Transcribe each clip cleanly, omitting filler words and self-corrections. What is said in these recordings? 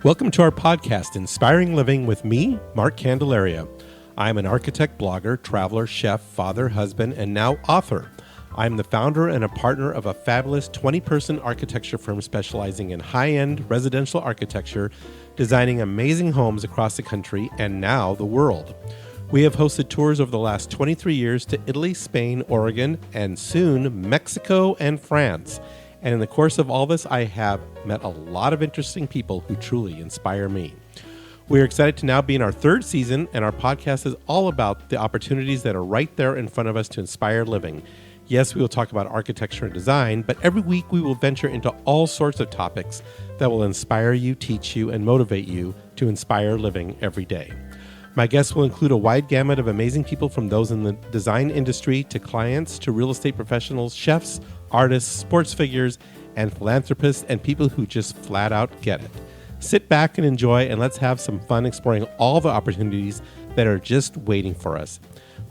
Welcome to our podcast, Inspiring Living with me, Mark Candelaria. I'm an architect, blogger, traveler, chef, father, husband, and now author. I'm the founder and a partner of a fabulous 20-person architecture firm specializing in high-end residential architecture, designing amazing homes across the country and now the world. We have hosted tours over the last 23 years to Italy, Spain, Oregon, and soon Mexico and France. And in the course of all this, I have met a lot of interesting people who truly inspire me. We are excited to now be in our third season, and our podcast is all about the opportunities that are right there in front of us to inspire living. Yes, we will talk about architecture and design, but every week we will venture into all sorts of topics that will inspire you, teach you, and motivate you to inspire living every day. My guests will include a wide gamut of amazing people, from those in the design industry to clients to real estate professionals, chefs, artists, sports figures, and philanthropists, and people who just flat out get it. Sit back and enjoy, and let's have some fun exploring all the opportunities that are just waiting for us.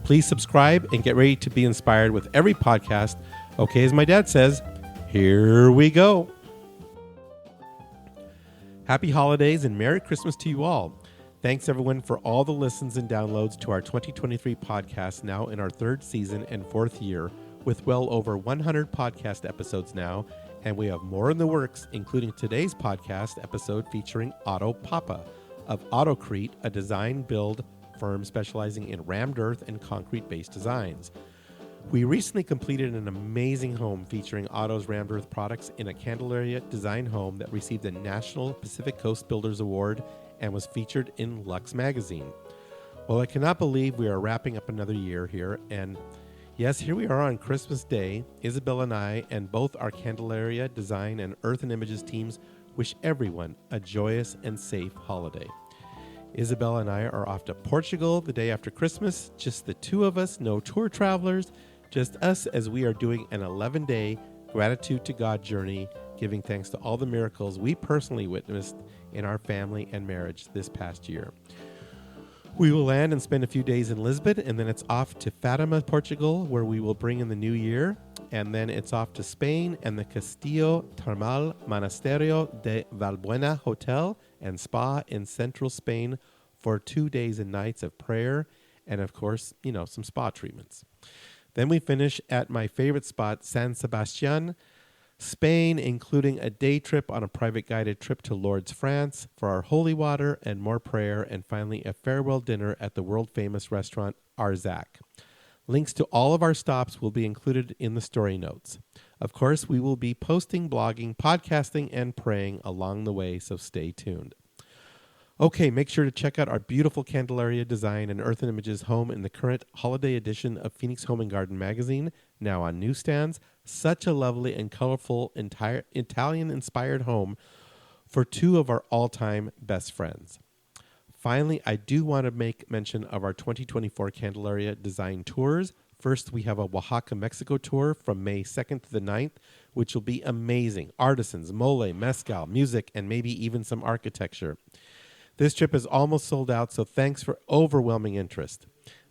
Please subscribe and get ready to be inspired with every podcast. Okay, as my dad says, here we go. Happy holidays and Merry Christmas to you all. Thanks everyone for all the listens and downloads to our 2023 podcast, now in our third season and fourth year, with well over 100 podcast episodes now, and we have more in the works, including today's podcast episode featuring Otto Pappa of Autocrete, a design build firm specializing in rammed earth and concrete-based designs. We recently completed an amazing home featuring Otto's rammed earth products in a Candelaria design home that received a National Pacific Coast Builders Award and was featured in Lux magazine. Well, I cannot believe we are wrapping up another year here, and yes, here we are on Christmas Day. Isabel and I, and both our Candelaria Design and Earth and Images teams, wish everyone a joyous and safe holiday. Isabel and I are off to Portugal the day after Christmas, just the two of us, no tour travelers, just us, as we are doing an 11-day gratitude to God journey, giving thanks to all the miracles we personally witnessed in our family and marriage this past year. We will land and spend a few days in Lisbon, and then it's off to Fatima, Portugal, where we will bring in the new year. And then it's off to Spain and the Castillo Termal Monasterio de Valbuena Hotel and Spa in central Spain for 2 days and nights of prayer and, of course, some spa treatments. Then we finish at my favorite spot, San Sebastian, Spain, including a day trip on a private guided trip to Lourdes, France, for our holy water and more prayer, and finally a farewell dinner at the world-famous restaurant Arzac. Links to all of our stops will be included in the story notes. Of course, we will be posting, blogging, podcasting, and praying along the way, so stay tuned. Okay, make sure to check out our beautiful Candelaria Design and Earth and Images home in the current holiday edition of Phoenix Home and Garden magazine, now on newsstands. Such a lovely and colorful Italian-inspired home for two of our all-time best friends. Finally, I do want to make mention of our 2024 Candelaria Design tours. First, we have a Oaxaca, Mexico tour from May 2nd to the 9th, which will be amazing. Artisans, mole, mezcal, music, and maybe even some architecture. This trip is almost sold out, so thanks for overwhelming interest.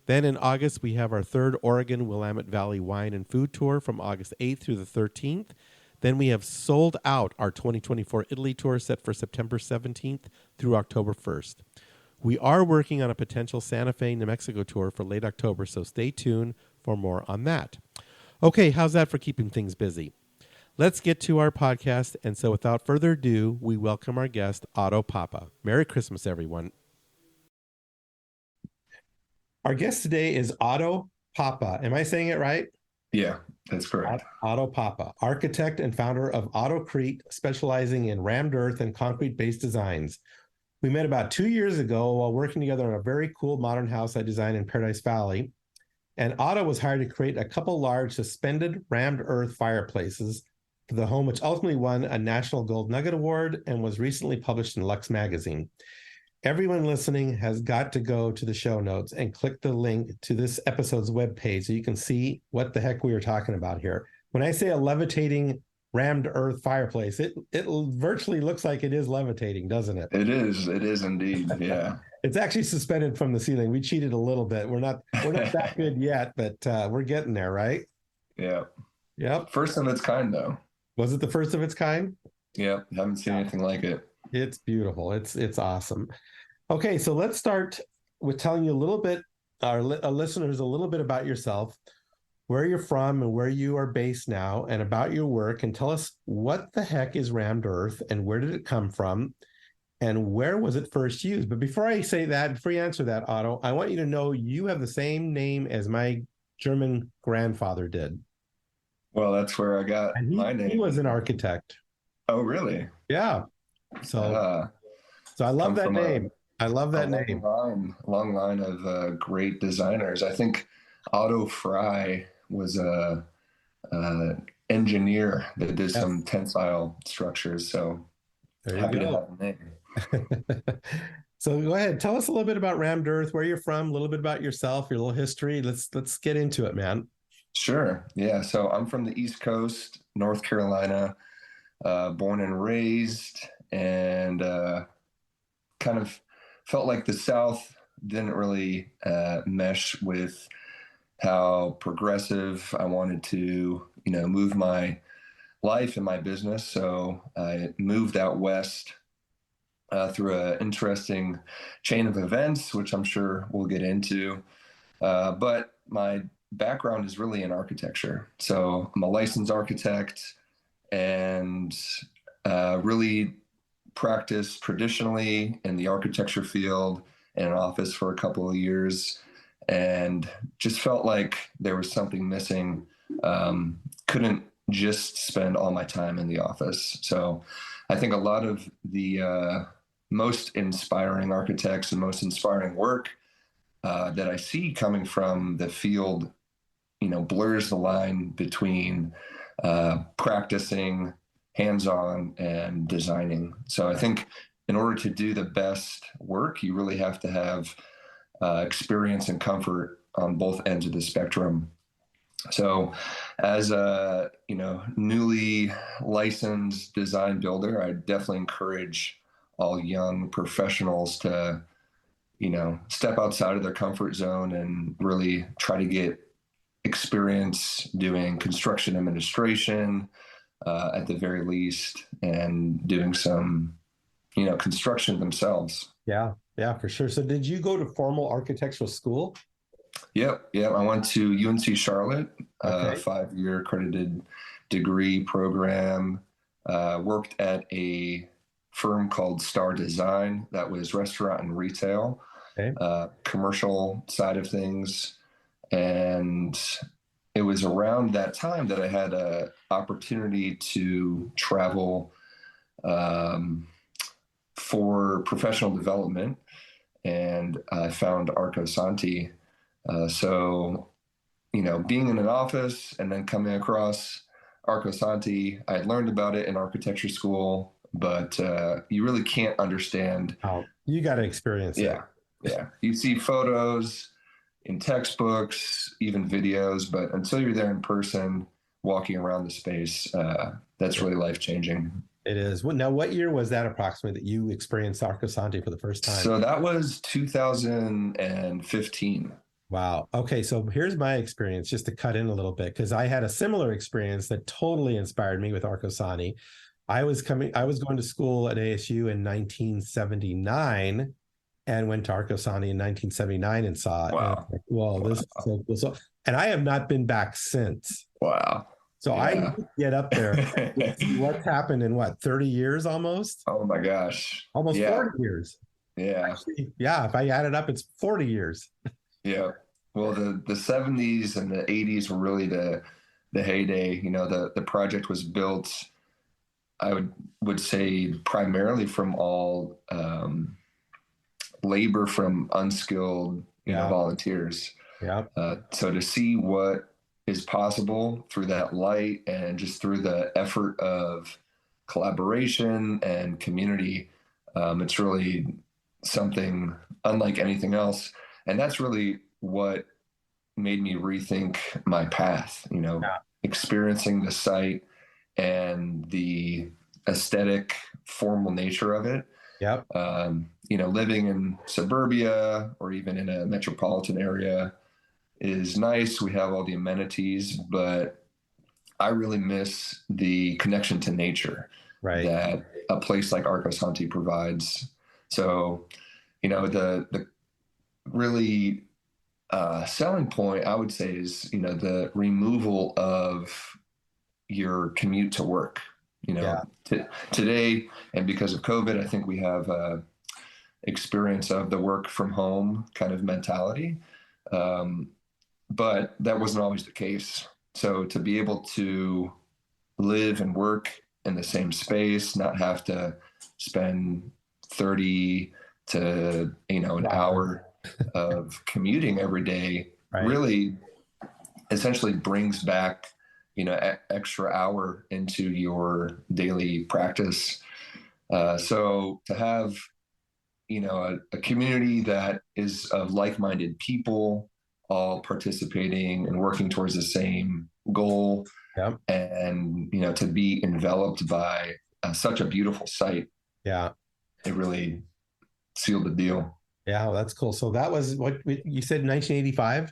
Then in August, we have our third Oregon Willamette Valley Wine and Food Tour from August 8th through the 13th. Then we have sold out our 2024 Italy tour set for September 17th through October 1st. We are working on a potential Santa Fe, New Mexico tour for late October, so stay tuned for more on that. Okay, how's that for keeping things busy? Let's get to our podcast, and so without further ado, we welcome our guest, Otto Pappa. Merry Christmas, everyone. Our guest today is Otto Pappa. Am I saying it right? Yeah, that's correct. Otto Pappa, architect and founder of Autocrete, specializing in rammed earth and concrete-based designs. We met about 2 years ago while working together on a very cool modern house I designed in Paradise Valley. And Otto was hired to create a couple large suspended rammed earth fireplaces for the home, which ultimately won a National Gold Nugget Award and was recently published in Lux magazine. Everyone listening has got to go to the show notes and click the link to this episode's webpage so you can see what the heck we are talking about here. When I say a levitating rammed earth fireplace, it virtually looks like it is levitating, doesn't it? It is indeed. Yeah. It's actually suspended from the ceiling. We cheated a little bit. We're not that good yet, but we're getting there, right? Yeah. Yep. First of its kind, though. Was it the first of its kind? Yeah, haven't seen anything like it. It's beautiful. It's awesome. Okay, so let's start with telling you a little bit, our listeners, a little bit about yourself, where you're from and where you are based now, and about your work, and tell us what the heck is rammed earth and where did it come from and where was it first used? But before I say that, before you answer that, Otto, I want you to know you have the same name as my German grandfather did. Well, that's where I got And my he was name. an architect. Oh, really? Yeah. So Uh, so I love come that from name. I love a that name. long line of great designers. I think Otto Fry was a engineer that did Yes. some tensile structures. So There you happy to go. have the name. So go ahead. Tell us a little bit about Rammed Earth, where you're from, a little bit about yourself, your little history. Let's get into it, man. Sure. Yeah. So I'm from the East Coast, North Carolina, born and raised, and kind of felt like the South didn't really mesh with how progressive I wanted to, move my life and my business. So I moved out west through an interesting chain of events, which I'm sure we'll get into. But my background is really in architecture. So I'm a licensed architect and really practiced traditionally in the architecture field in an office for a couple of years and just felt like there was something missing. Couldn't just spend all my time in the office. So I think a lot of the most inspiring architects and most inspiring work that I see coming from the field, blurs the line between practicing hands-on and designing. So I think in order to do the best work, you really have to have experience and comfort on both ends of the spectrum. So as a newly licensed design builder, I definitely encourage all young professionals to step outside of their comfort zone and really try to get experience doing construction administration at the very least, and doing some, construction themselves. Yeah, yeah, for sure. So did you go to formal architectural school? Yep, yep. I went to UNC Charlotte, Okay. 5-year accredited degree program. Worked at a firm called Star Design that was restaurant and retail, Okay. commercial side of things. And it was around that time that I had an opportunity to travel for professional development, and I found Arco Santi. So, being in an office and then coming across Arco Santi, I had learned about it in architecture school, but you really can't understand. Oh, you got to experience it. Yeah, yeah. You see photos in textbooks, even videos, but until you're there in person, walking around the space, that's really life changing. It is. Now, what year was that approximately that you experienced Arcosanti for the first time? So that was 2015. Wow. Okay, so here's my experience, just to cut in a little bit, because I had a similar experience that totally inspired me with Arcosani. I was going to school at ASU in 1979 and went to Arcosani in 1979 and saw it. And I was Wow. like, whoa, this is so cool. So, and I have not been back since. Wow. So I Yeah. get up there and see what's happened in what, 30 years almost? Oh my gosh. Almost Yeah. 40 years. Yeah. Actually, yeah, if I add it up, it's 40 years. Yeah. Well, the 70s and the 80s were really the heyday. The project was built, I would say, primarily from all labor from unskilled, Yeah. volunteers. Yeah. So to see what is possible through that light and just through the effort of collaboration and community, it's really something unlike anything else. And that's really what made me rethink my path, Yeah. experiencing the site and the aesthetic, formal nature of it. Yep. Living in suburbia or even in a metropolitan area is nice. We have all the amenities, but I really miss the connection to nature. Right. that a place like Arcos Hunty provides. So, the really selling point, I would say, is, the removal of your commute to work. Yeah. Today, and because of COVID, I think we have experience of the work from home kind of mentality. But that wasn't always the case. So to be able to live and work in the same space, not have to spend 30 to, an hour of commuting every day, Right. really essentially brings back, extra hour into your daily practice. So to have, a community that is of like-minded people, all participating and working towards the same goal, Yep. and, to be enveloped by such a beautiful site. Yeah. It really sealed the deal. Yeah, well, that's cool. So that was what you said, 1985?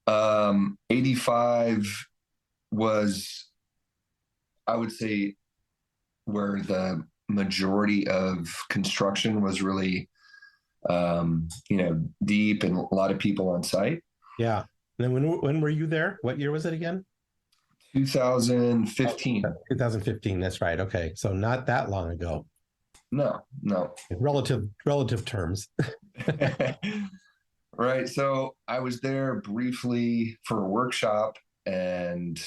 85 was, I would say, where the majority of construction was really, deep and a lot of people on site. Yeah. And then when were you there? What year was it again? 2015. 2015. That's right. Okay. So not that long ago. No. In relative terms. Right. So I was there briefly for a workshop and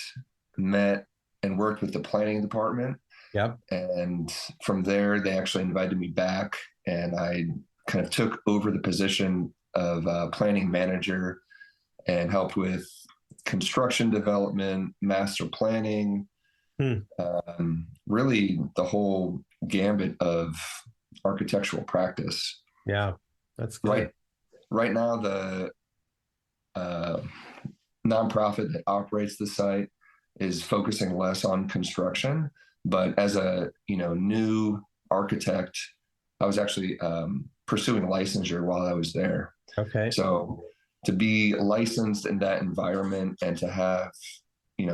met and worked with the planning department. Yep. And from there, they actually invited me back, and I kind of took over the position of planning manager and helped with construction development, master planning, really the whole gambit of architectural practice. Yeah, that's good. Right now, the nonprofit that operates the site is focusing less on construction, but as a new architect, I was actually pursuing licensure while I was there. Okay. So to be licensed in that environment and to have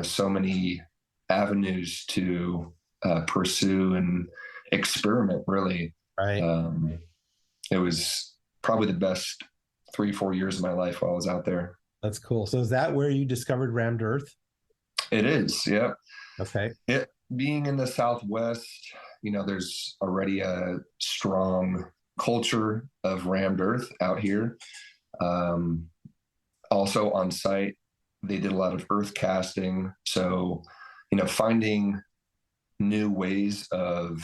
so many avenues to pursue and experiment, really, Right. It was probably the best 3-4 years of my life while I was out there. That's cool. So is that where you discovered rammed earth? It is, yeah. Okay. It being in the Southwest, there's already a strong culture of rammed earth out here. Also on site, they did a lot of earth casting. So, finding new ways of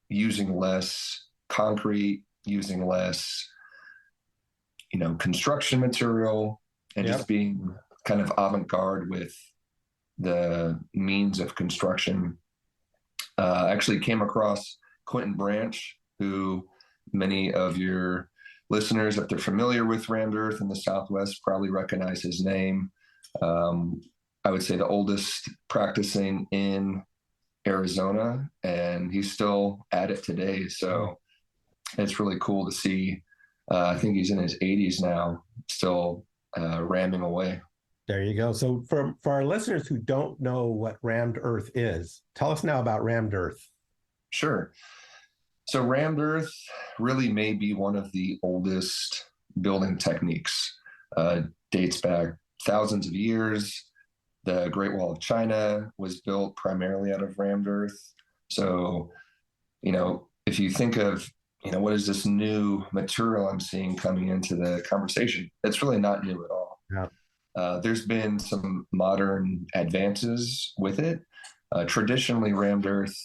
using less concrete, using less, construction material, and just being kind of avant-garde with the means of construction. Actually came across Quentin Branch, who many of your listeners, if they're familiar with rammed earth in the Southwest, probably recognize his name. I would say the oldest practicing in Arizona, and he's still at it today. So it's really cool to see. I think he's in his 80s now, still ramming away. There you go. So for our listeners who don't know what rammed earth is, tell us now about rammed earth. Sure. So rammed earth really may be one of the oldest building techniques. Dates back thousands of years. The Great Wall of China was built primarily out of rammed earth. So, if you think of, what is this new material I'm seeing coming into the conversation, it's really not new at all. Yeah. There's been some modern advances with it. Traditionally, rammed earth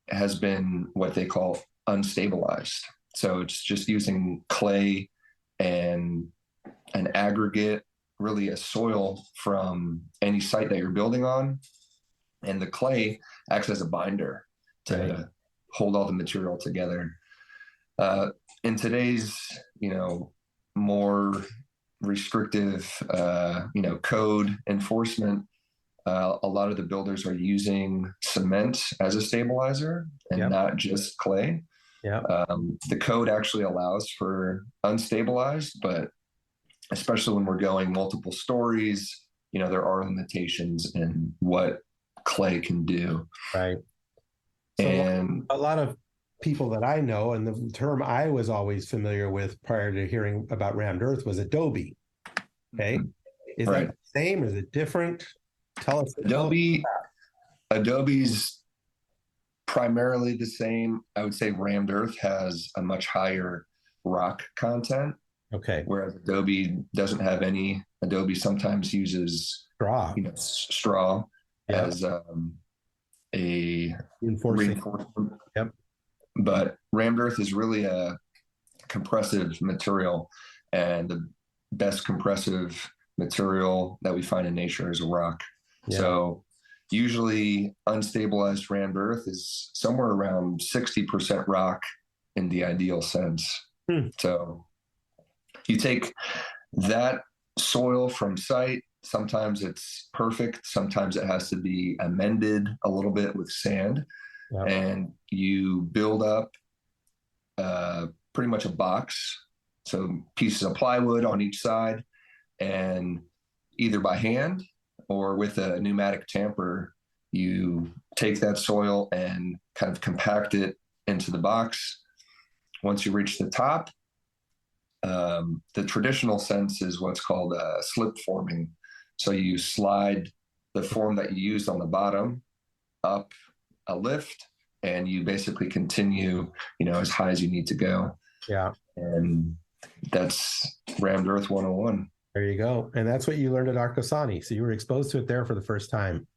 has been what they call unstabilized. So it's just using clay and an aggregate, really a soil from any site that you're building on. And the clay acts as a binder to hold all the material together. In today's, more restrictive, code enforcement, a lot of the builders are using cement as a stabilizer and not just clay. The code actually allows for unstabilized, but especially when we're going multiple stories, there are limitations in what clay can do. Right. So And a lot of people that I know, and the term I was always familiar with prior to hearing about rammed earth was adobe. Okay. Is that right, the same? Is it different? Tell us. Adobe's primarily the same. I would say rammed earth has a much higher rock content, Okay. whereas Adobe doesn't have any. Adobe sometimes uses, Straw. straw Yeah. as a Reinforcing. reinforcement. Yep. But rammed earth is really a compressive material, and the best compressive material that we find in nature is a rock. Yeah. So usually unstabilized rammed earth is somewhere around 60% rock in the ideal sense. So you take that soil from site. Sometimes it's perfect. Sometimes it has to be amended a little bit with sand. Yep. And you build up pretty much a box. So pieces of plywood on each side, and either by hand or with a pneumatic tamper, you take that soil and kind of compact it into the box. Once you reach the top, the traditional sense is what's called slip forming. So you slide the form that you used on the bottom up a lift, and you basically continue, as high as you need to go. Yeah. And that's rammed earth 101. There you go. And that's what you learned at Arcosani. So you were exposed to it there for the first time.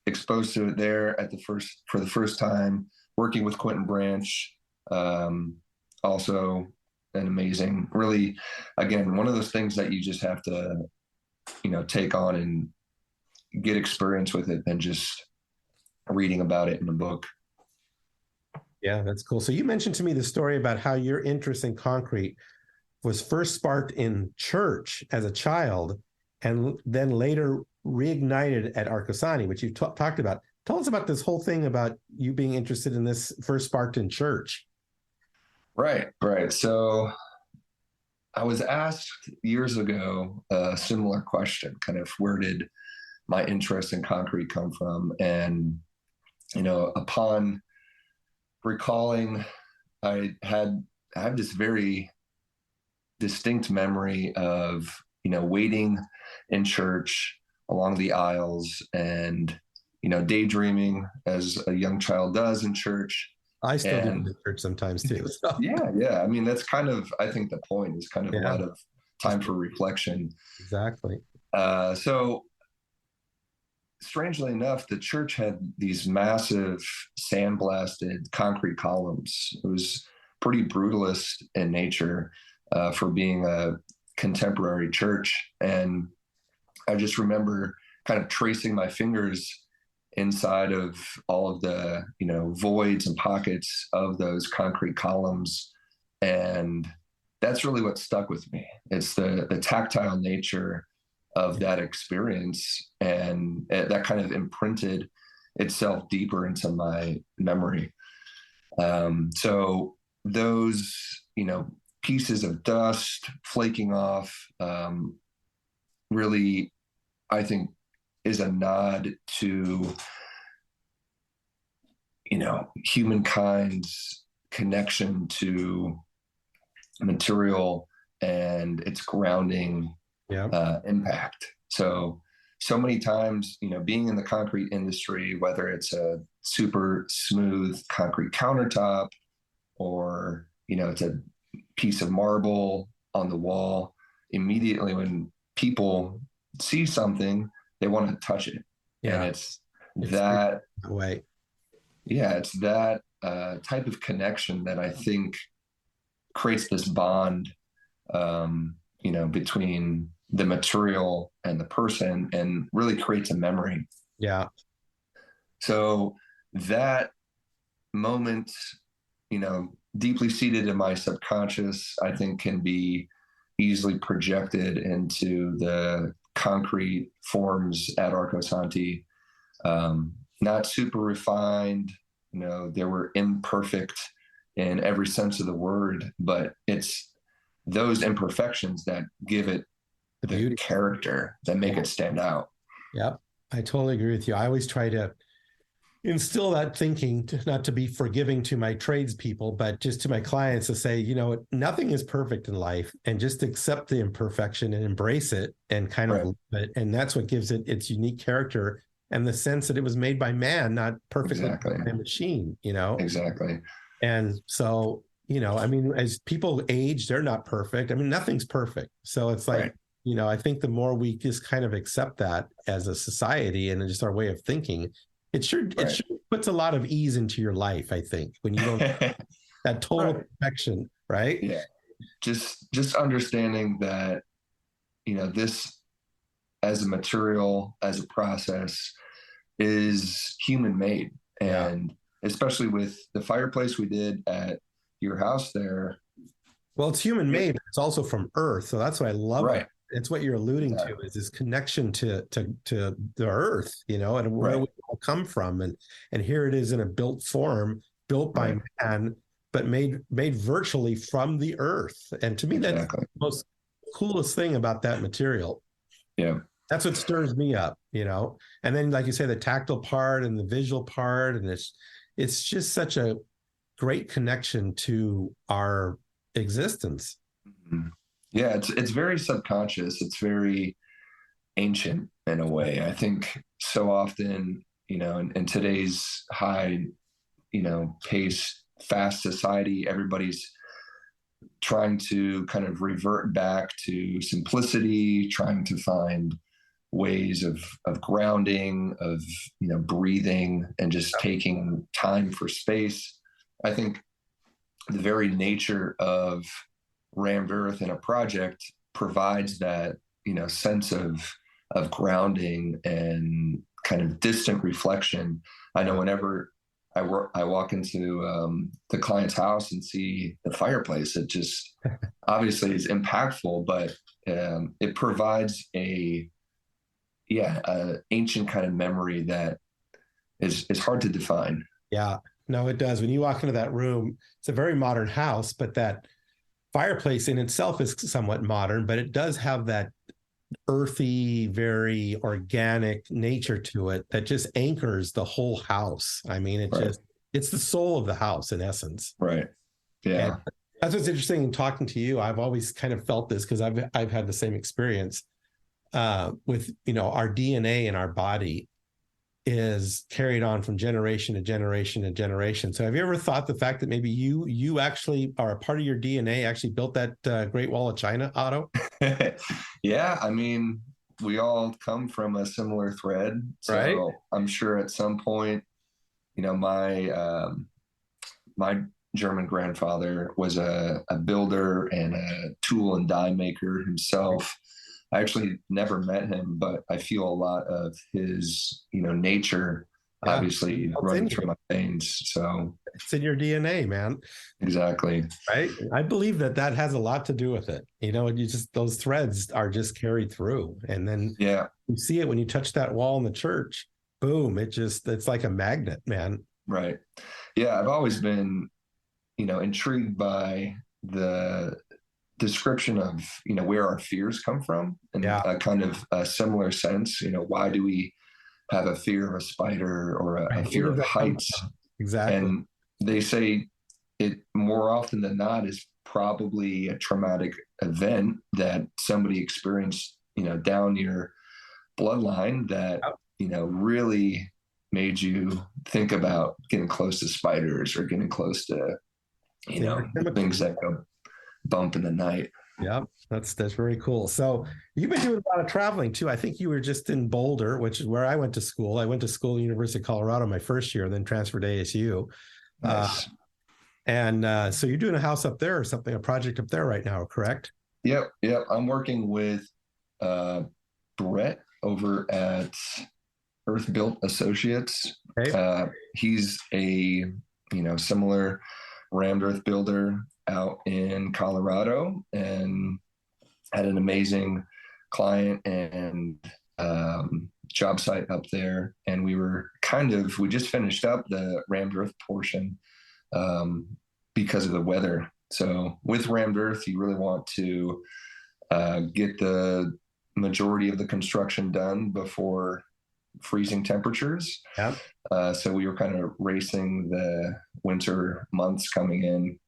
Exposed to it there for the first time, working with Quentin Branch. Also an amazing, really, again, one of those things that you just have to, take on and get experience with it than just reading about it in a book. Yeah, that's cool. So you mentioned to me the story about how your interest in concrete was first sparked in church as a child and then later reignited at Arcosani, which you talked about. Tell us about this whole thing about you being interested in this first sparked in church. Right. So I was asked years ago a similar question, kind of where did my interest in concrete come from? And, upon recalling, I have this very distinct memory of, waiting in church along the aisles and, daydreaming as a young child does in church. I still do in the church sometimes too. So. Yeah. I mean, that's kind of, I think the point is kind of a lot of time for reflection. Exactly. So strangely enough, the church had these massive sandblasted concrete columns. It was pretty brutalist in nature for being a contemporary church. And I just remember kind of tracing my fingers inside of all of the, voids and pockets of those concrete columns. And that's really what stuck with me. It's the tactile nature of that experience. And that kind of imprinted itself deeper into my memory. So those, pieces of dust flaking off really, I think, is a nod to, humankind's connection to material and its grounding impact. So many times, being in the concrete industry, whether it's a super smooth concrete countertop or, it's a piece of marble on the wall, immediately when people see something, they want to touch it. And it's that way. Yeah, it's that type of connection that I think creates this bond, between the material and the person, and really creates a memory. Yeah. So that moment, deeply seated in my subconscious, I think can be easily projected into the concrete forms at Arcosanti. Not super refined, they were imperfect in every sense of the word, but it's those imperfections that give it the character that make it stand out. Yeah, I totally agree with you. I always try to instill that thinking, not to be forgiving to my tradespeople, but just to my clients to say, nothing is perfect in life, and just accept the imperfection and embrace it and kind of Right. love it. And that's what gives it its unique character and the sense that it was made by man, not perfectly Exactly. by a machine. Exactly. And so, as people age, they're not perfect. I mean, nothing's perfect. So it's like, Right. I think the more we just kind of accept that as a society and just our way of thinking, it sure puts a lot of ease into your life, I think, when you don't that total Right. perfection, right? Yeah. Just understanding that, this as a material, as a process, is human made. Yeah. And especially with the fireplace we did at your house there. Well, it's human made, but it's also from Earth. So that's what I love. Right. It's what you're alluding to, Exactly. is this connection to the Earth, and where Right. we all come from. And here it is in a built form, built by Right. man, but made virtually from the Earth. And to me, that's Exactly. the most coolest thing about that material. Yeah. That's what stirs me up. And then, like you say, the tactile part and the visual part, and it's just such a great connection to our existence. Mhm. Yeah, it's very subconscious. It's very ancient in a way. I think so often, in today's high, pace, fast society, everybody's trying to kind of revert back to simplicity, trying to find ways of grounding, of breathing, and just taking time for space. I think the very nature of rammed earth in a project provides that sense of grounding and kind of distant reflection. I know whenever I walk into the client's house and see the fireplace, it just obviously is impactful, but it provides a ancient kind of memory that is hard to define. Yeah, no, it does. When you walk into that room, it's a very modern house, but that fireplace in itself is somewhat modern, but it does have that earthy, very organic nature to it that just anchors the whole house. I mean, Right. it's the soul of the house in essence. Right. And Yeah. that's what's interesting in talking to you. I've always kind of felt this because I've had the same experience with our DNA in our body is carried on from generation to generation to generation. So have you ever thought the fact that maybe you actually are a part of your DNA actually built that Great Wall of China, Otto? Yeah, I mean, we all come from a similar thread, Right? so I'm sure at some point, my German grandfather was a builder and a tool and die maker himself. I actually never met him, but I feel a lot of his, nature Yeah. obviously It's running in through you. my veins. So It's in your DNA, man. exactly. Right? I believe that has a lot to do with it. You just those threads are just carried through. And then Yeah. you see it when you touch that wall in the church. Boom. It's like a magnet, man. Right. Yeah. I've always been, intrigued by the description of, where our fears come from, in Yeah. a kind of a similar sense. Why do we have a fear of a spider or a Right. Where fear does of that come heights? from? Exactly. And they say it more often than not is probably a traumatic event that somebody experienced, down your bloodline that, Yep. really made you think about getting close to spiders or getting close to, It's in your things chemicals. that go bump in the night. Yep. That's very cool. So you've been doing a lot of traveling too. I think you were just in Boulder, which is where I went to school. I went to school at University of Colorado my first year, and then transferred to ASU. Uh, Nice. and so you're doing a house up there or something, a project up there right now, correct? Yep. Yep. I'm working with uh, Brett over at Earth Built Associates. Okay. He's a similar rammed earth builder out in Colorado, and had an amazing client and job site up there. And we just finished up the rammed earth portion um, because of the weather. So with rammed earth, you really want to get the majority of the construction done before freezing temperatures. Yeah. So we were kind of racing the winter months coming in.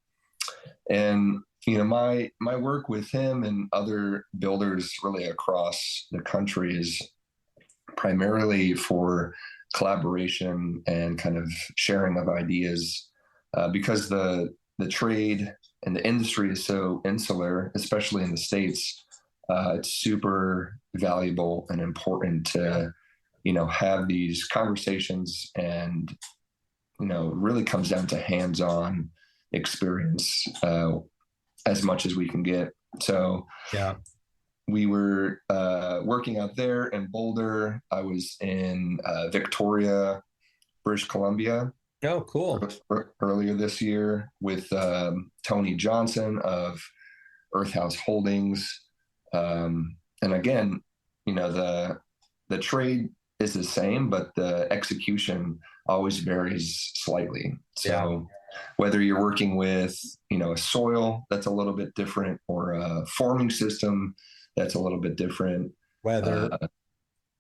And my work with him and other builders really across the country is primarily for collaboration and kind of sharing of ideas, because the trade and the industry is so insular, especially in the States. It's super valuable and important to have these conversations, and really comes down to hands-on experience, as much as we can get. So Yeah. we were working out there in Boulder. I was in Victoria, British Columbia. Oh, cool. Earlier this year with Tony Johnson of Earth House Holdings. And again, the trade is the same, but the execution always varies slightly. So whether you're working with, a soil that's a little bit different, or a forming system that's a little bit different. Weather.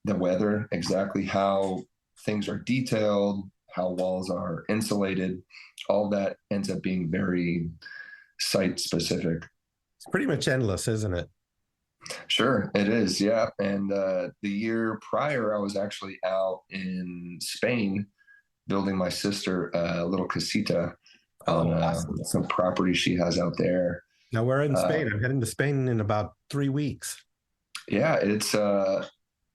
The weather, exactly how things are detailed, how walls are insulated, all that ends up being very site specific. It's pretty much endless, isn't it? Sure, it is. Yeah. And the year prior, I was actually out in Spain building my sister a little casita on Awesome. some property she has out there. Now we're in Spain. I'm heading to Spain in about 3 weeks. Yeah, it's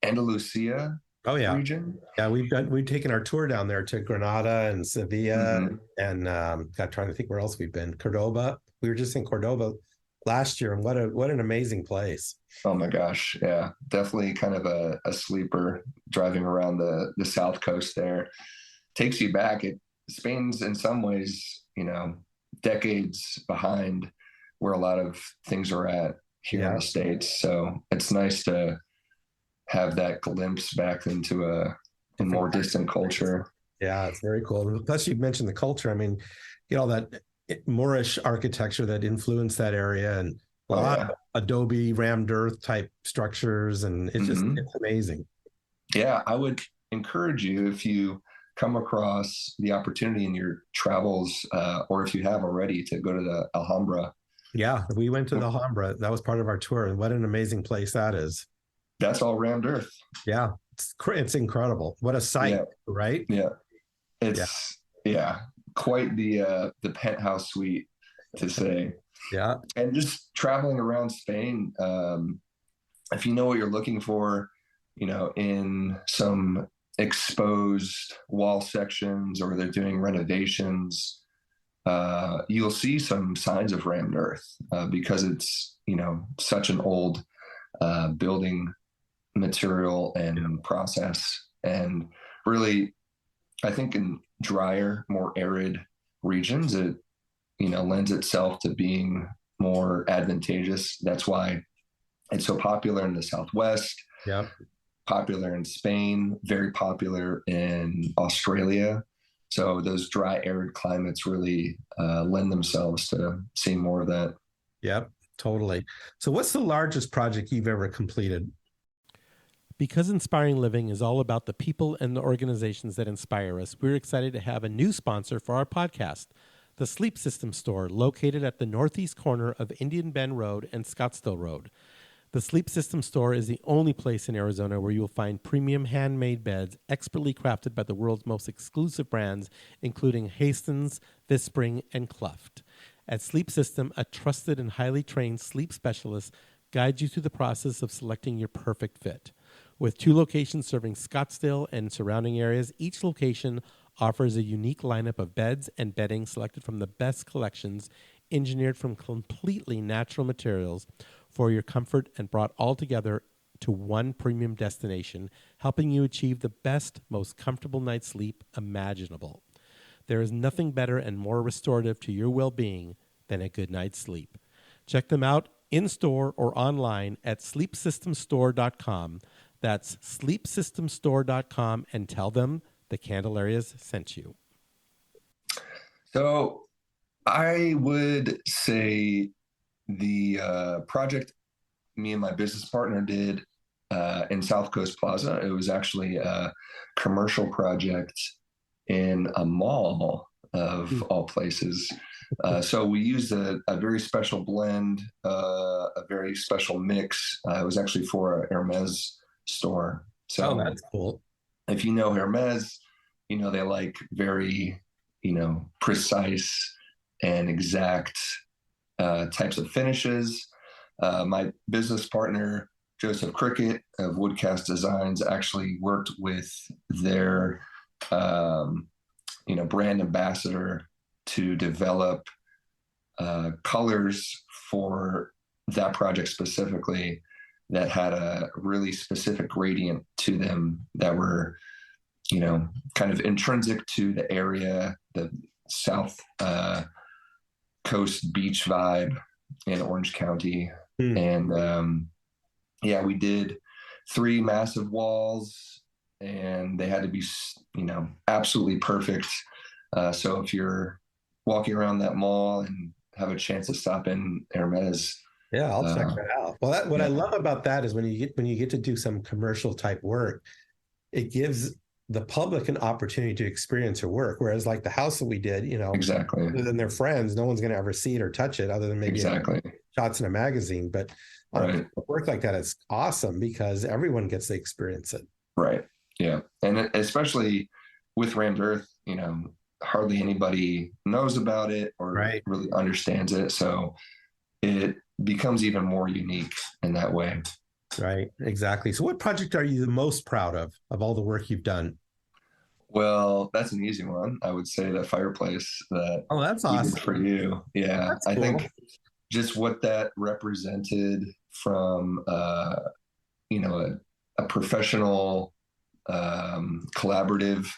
Andalusia region. Yeah, we've taken our tour down there to Granada and Sevilla, and trying to think where else we've been. Cordoba. We were just in Cordoba last year, and what an amazing place. Oh my gosh, yeah, definitely kind of a sleeper driving around the south coast there. Takes you back. Spain's in some ways, decades behind where a lot of things are at here in the States. So it's nice to have that glimpse back into a more distant culture. Yeah, it's very cool. Plus, you mentioned the culture. I mean, all that Moorish architecture that influenced that area, and a lot of adobe rammed earth type structures, and it's amazing. Yeah, I would encourage you, if you come across the opportunity in your travels, or if you have already, to go to the Alhambra. Yeah, we went to the Alhambra. That was part of our tour, and what an amazing place that is. That's all rammed earth. Yeah, it's incredible. What a sight, right? Yeah, it's quite the penthouse suite, to say. Yeah. And just traveling around Spain, if you know what you're looking for, in some exposed wall sections, or they're doing renovations, you'll see some signs of rammed earth, because it's, such an old building material and process. And really, I think in drier, more arid regions, it lends itself to being more advantageous. That's why it's so popular in the Southwest. Yeah. Popular in Spain, very popular in Australia. So those dry, arid climates really lend themselves to seeing more of that. Yep, totally. So what's the largest project you've ever completed? Because Inspiring Living is all about the people and the organizations that inspire us, we're excited to have a new sponsor for our podcast, the Sleep System Store, located at the northeast corner of Indian Bend Road and Scottsdale Road. The Sleep System Store is the only place in Arizona where you'll find premium handmade beds expertly crafted by the world's most exclusive brands, including Hastings, Vispring, and Cluft. At Sleep System, a trusted and highly trained sleep specialist guides you through the process of selecting your perfect fit. With 2 locations serving Scottsdale and surrounding areas, each location offers a unique lineup of beds and bedding selected from the best collections, engineered from completely natural materials for your comfort, and brought all together to one premium destination, helping you achieve the best, most comfortable night's sleep imaginable. There is nothing better and more restorative to your well-being than a good night's sleep. Check them out in-store or online at sleepsystemstore.com. That's sleepsystemstore.com, and tell them the Candelarias sent you. So I would say the project me and my business partner did in South Coast Plaza. It was actually a commercial project in a mall of all places. So we used a very special blend, a very special mix. It was actually for a Hermes store. So that's cool. if you know Hermes, they like very, precise and exact types of finishes. My business partner, Joseph Cricket of Woodcast Designs, actually worked with their, brand ambassador to develop colors for that project specifically that had a really specific gradient to them that were, kind of intrinsic to the area, the South Coast beach vibe in Orange County. And we did 3 massive walls, and they had to be, absolutely perfect. So if you're walking around that mall and have a chance to stop in Hermes, I'll check that out. Well, what I love about that is when you get to do some commercial type work, it gives the public an opportunity to experience your work. Whereas like the house that we did, exactly, other than their friends, no one's going to ever see it or touch it other than maybe shots in a magazine. But work like that is awesome because everyone gets to experience it. Right. Yeah. And especially with Rammed Earth, hardly anybody knows about it or really understands it. So it becomes even more unique in that way. Right. Exactly. So what project are you the most proud of all the work you've done? Well, that's an easy one. I would say the fireplace that that's awesome for you. Yeah. That's I cool. think just what that represented from, a professional, collaborative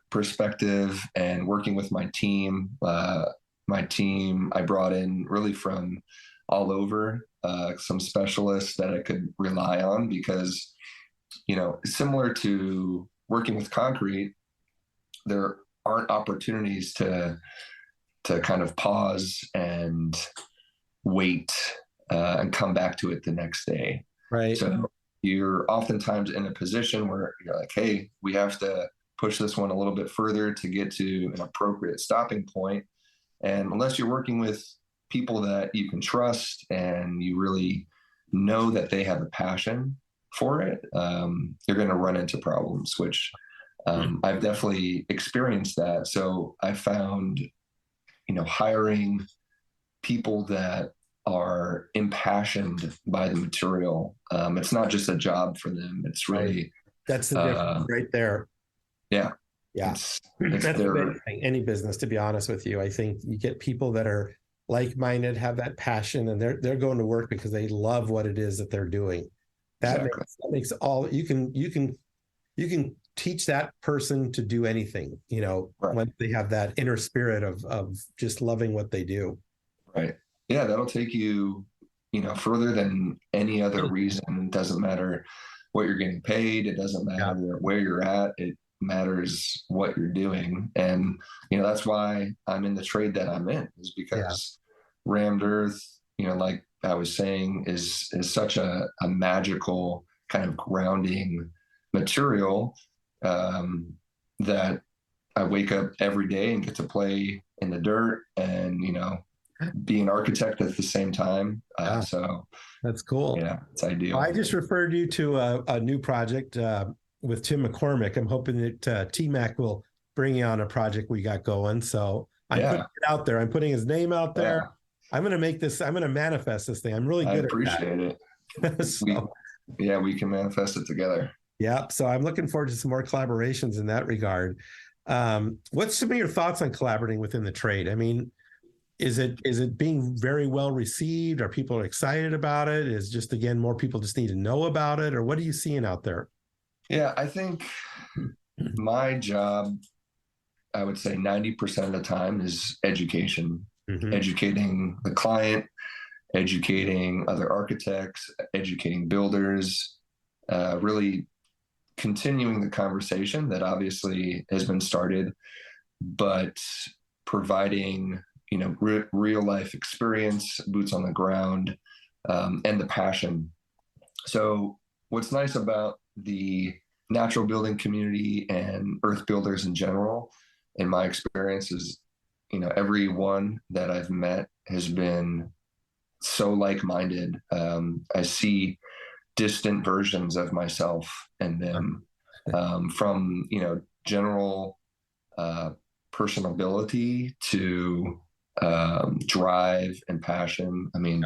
perspective and working with my team. My team I brought in really from all over, some specialists that I could rely on because, similar to working with concrete, there aren't opportunities to kind of pause and wait and come back to it the next day. Right. So you're oftentimes in a position where you're like, hey, we have to push this one a little bit further to get to an appropriate stopping point. And unless you're working with people that you can trust and you really know that they have a passion for it, you're going to run into problems, which I've definitely experienced that. So I found, hiring people that are impassioned by the material. It's not just a job for them. It's really, that's the difference right there. Yeah. Yeah. That's the big thing. Any business, to be honest with you. I think you get people that are like-minded, have that passion, and they're going to work because they love what it is that they're doing. That makes all you can teach that person to do anything, when they have that inner spirit of just loving what they do. Right. Yeah, that'll take you, further than any other reason. It doesn't matter what you're getting paid. It doesn't matter where you're at. It matters what you're doing. And, that's why I'm in the trade that I'm in, is because Rammed Earth, like I was saying, is such a magical kind of grounding material that I wake up every day and get to play in the dirt and, be an architect at the same time. So that's cool. Yeah, it's ideal. I just referred you to a new project with Tim McCormick. I'm hoping that T-Mac will bring you on a project we got going. So I'm putting it out there. I'm putting his name out there. I'm going to manifest this thing. I'm really good at that. I appreciate it. So, we can manifest it together. Yeah. So I'm looking forward to some more collaborations in that regard. What's some of your thoughts on collaborating within the trade? I mean, is it being very well received? Are people excited about it? Is just, again, more people just need to know about it? Or what are you seeing out there? Yeah, I think my job, I would say 90% of the time, is education, educating the client, educating other architects, educating builders, really continuing the conversation that obviously has been started, but providing, real life experience, boots on the ground, and the passion. So what's nice about the natural building community and earth builders in general, in my experience, is, everyone that I've met has been so like-minded. I see distant versions of myself and them, from, general personability to drive and passion. I mean,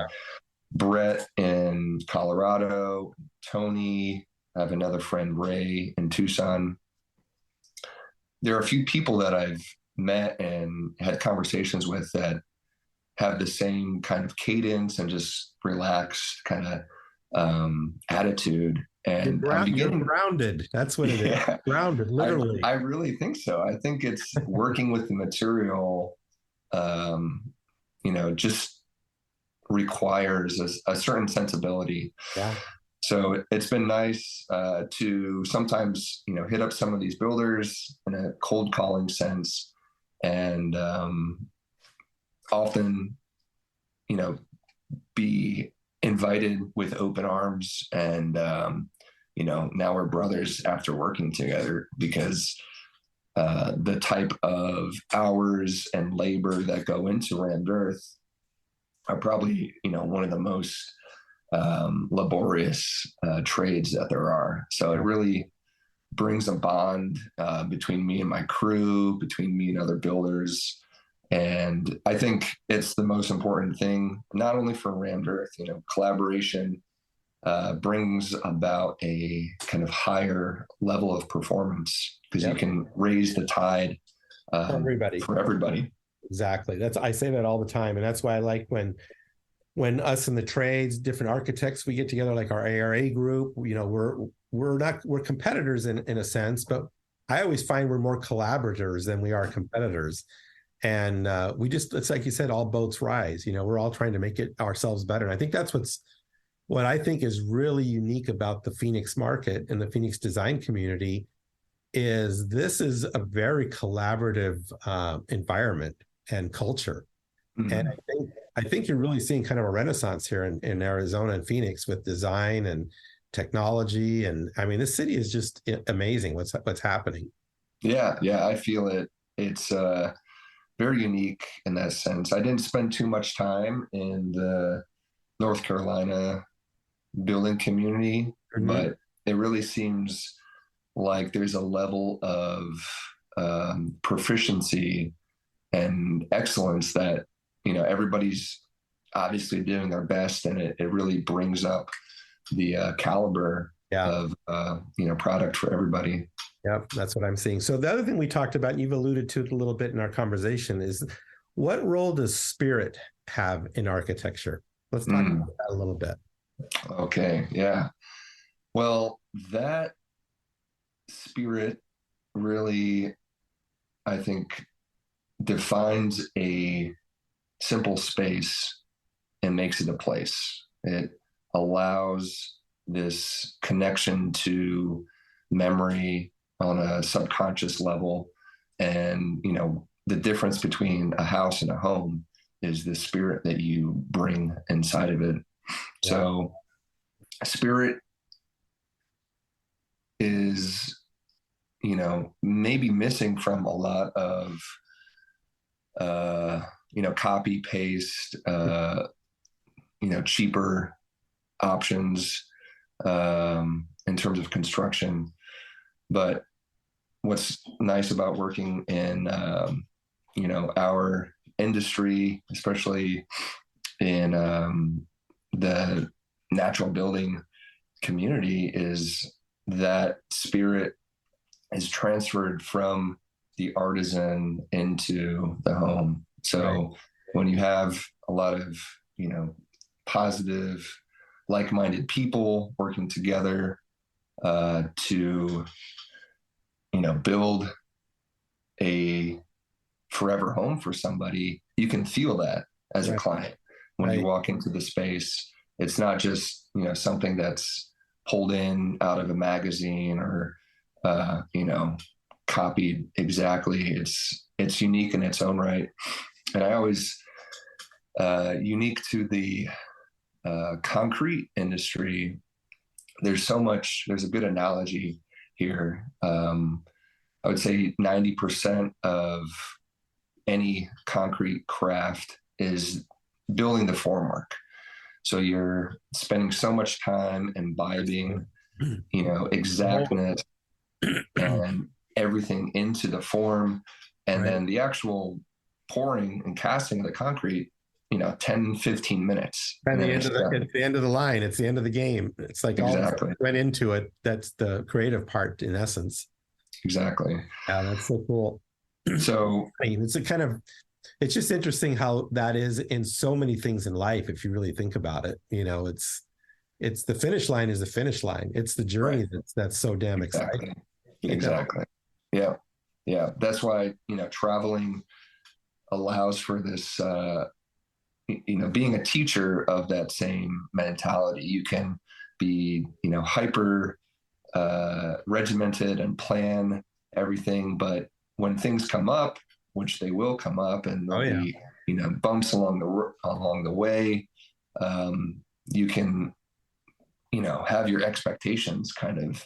Brett in Colorado, Tony, I have another friend, Ray, in Tucson. There are a few people that I've met and had conversations with that have the same kind of cadence and just relaxed kind of attitude. And You're grounded. That's what it is. Yeah, Grounded, literally. I really think so. I think it's working with the material, just requires a certain sensibility. Yeah. So it's been nice to sometimes, hit up some of these builders in a cold calling sense, and often, be invited with open arms. And, now we're brothers after working together, because the type of hours and labor that go into rammed earth are probably, one of the most laborious trades that there are. So it really brings a bond between me and my crew, between me and other builders. And I think it's the most important thing, not only for rammed earth. Collaboration brings about a kind of higher level of performance, because you can raise the tide for everybody. Exactly. I say that all the time. And that's why I like when us in the trades, different architects, we get together, like our ARA group, we're competitors in a sense, but I always find we're more collaborators than we are competitors. And it's like you said, all boats rise. We're all trying to make it ourselves better. And I think that's what I think is really unique about the Phoenix market and the Phoenix design community is this is a very collaborative environment and culture. Mm-hmm. And I think you're really seeing kind of a renaissance here in Arizona and Phoenix with design and technology. And I mean, this city is just amazing what's happening. Yeah, I feel it. It's very unique in that sense. I didn't spend too much time in the North Carolina building community, mm-hmm. but it really seems like there's a level of proficiency and excellence that, everybody's obviously doing their best, and it really brings up the caliber of, product for everybody. Yep, that's what I'm seeing. So the other thing we talked about, and you've alluded to it a little bit in our conversation, is what role does spirit have in architecture? Let's talk about that a little bit. Okay, yeah. Well, that spirit really, I think, defines a simple space and makes it a place. It allows this connection to memory on a subconscious level. And, the difference between a house and a home is the spirit that you bring inside of it. Yeah. So spirit is, maybe missing from a lot of, copy paste, cheaper options in terms of construction. But what's nice about working in, our industry, especially in the natural building community, is that spirit is transferred from the artisan into the home. So when you have a lot of, positive, like-minded people working together to, build a forever home for somebody, you can feel that as a client when you walk into the space. It's not just, something that's pulled in out of a magazine or, copied exactly. It's unique in its own right. And I always, unique to the concrete industry, there's a good analogy here. I would say 90% of any concrete craft is building the formwork. So you're spending so much time imbibing, exactness and everything into the form. And then the actual pouring and casting of the concrete, 10, 15 minutes. And it's the end of the line. It's the end of the game. It's like exactly. all went into it. That's the creative part in essence. Exactly. Yeah, that's so cool. So I mean, it's just interesting how that is in so many things in life. If you really think about it, it's the finish line is the finish line. It's the journey that's so damn exciting. Exactly. Yeah. Yeah. That's why, traveling allows for this, being a teacher of that same mentality. You can be, hyper regimented and plan everything. But when things come up, which they will come up, and there'll be, bumps along the way, you can, have your expectations kind of